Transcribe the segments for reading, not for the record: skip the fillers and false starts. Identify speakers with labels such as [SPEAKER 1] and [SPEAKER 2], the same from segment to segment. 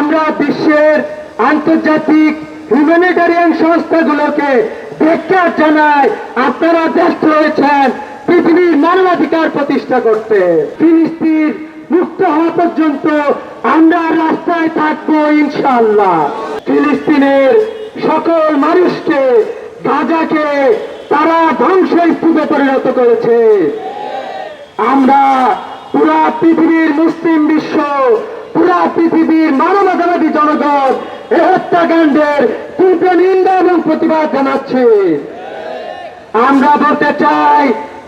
[SPEAKER 1] আমরা বিশ্বের আন্তর্জাতিক হিউম্যানিটেরিয়ান সংস্থাগুলোকে ধিক্কার জানাই। আপনারা ব্যস্ত হয়েছেন পৃথিবীর মানবাধিকার প্রতিষ্ঠা করতে। ফিলিস্তিন মুক্ত হওয়া পর্যন্ত আমরা রাস্তায় থাকবো ইনশাআল্লাহ। ফিলিস্তিনের সকল মানুষকে, গাজাকে তারা ধ্বংসস্তূপে পরিণত করেছে। আমরা পুরা পৃথিবীর মুসলিম বিশ্ব, পুরা পৃথিবীর মানবতাবাদী জনগণ এই হত্যাকাণ্ডের তীব্র নিন্দা এবং প্রতিবাদ জানাচ্ছে। আমরা বলতে চাই,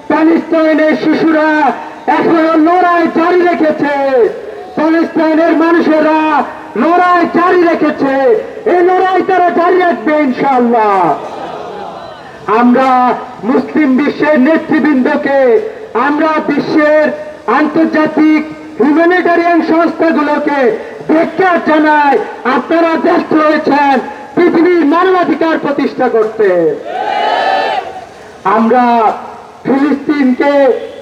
[SPEAKER 1] প্যালেস্টাইনের শিশুরা এখনো লড়াই জারি রেখেছে, প্যালেস্টাইনের মানুষেরা লড়াই জারি রেখেছে, এই লড়াই তারা জারি রাখবে ইনশাআল্লাহ। আমরা মুসলিম বিশ্বের নেতৃবৃন্দকে, আমরা বিশ্বের আন্তর্জাতিক হিউম্যানিটেরিয়ান সংস্থাগুলোকে ধিক্কার জানাই। আপনারা ব্যস্ত হয়েছেন পৃথিবীর মানবাধিকার প্রতিষ্ঠা করতে। আমরা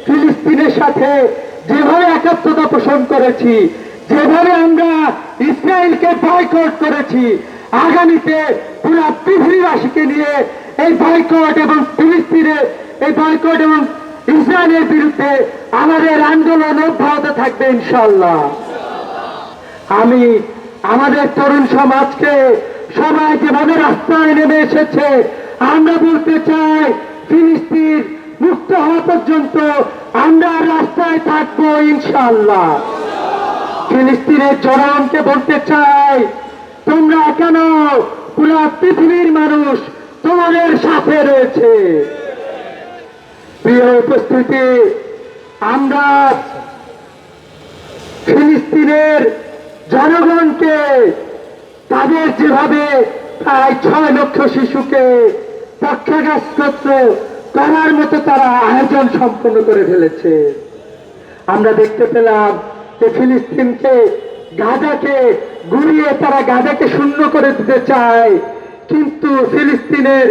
[SPEAKER 1] ফিলিস্তিনের সাথে যেভাবে একাত্মতা পোষণ করেছি, যেভাবে আমরা ইসরায়েলকে বয়কট করেছি, আগামীতে পুরো পৃথিবীবাসীকে নিয়ে এই বয়কট এবং ফিলিস্তিনের এই বয়কট এবং ইসরায়েলের বিরুদ্ধে আমাদের আন্দোলন অব্যাহত থাকবে ইনশাআল্লাহ। আমি আমাদের তরুণ সমাজকে, সবাই যেভাবে রাস্তায় নেমে এসেছে, আমরা বলতে চাই, ফিলিস্তিন মুক্ত হওয়া পর্যন্ত আমরা রাস্তায় থাকবো ইনশাআল্লাহ। ফিলিস্তিনের জনগণকে বলতে চাই, তোমরা কেন, পুরা পৃথিবীর মানুষ তোমাদের সাথে রয়েছে। প্রিয় উপস্থিতি, আমরা ফিলিস্তিনের জনগণকে তাদের যেভাবে প্রায় 6 লক্ষ শিশুকে পক্ষাঘাত করার মতো তারা আয়োজন সম্পন্ন করে ফেলেছে। আমরা দেখতে পেলাম যে ফিলিস্তিনকে, গাজাকে গুড়িয়ে তারা গাজাকে শূন্য করে দিতে চায়, কিন্তু ফিলিস্তিনের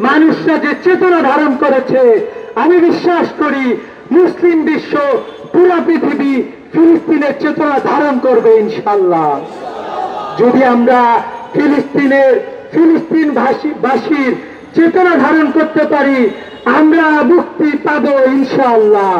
[SPEAKER 1] মানুষরা যে চেতনা ধারণ করেছে, আমি বিশ্বাস করি মুসলিম বিশ্ব, পুরো পৃথিবী ফিলিস্তিনের চেতনা ধারণ করবে ইনশাআল্লাহ। যদি আমরা ফিলিস্তিনবাসীর চেতনা ধারণ করতে পারি, আমরা মুক্তি পাবো ইনশাআল্লাহ।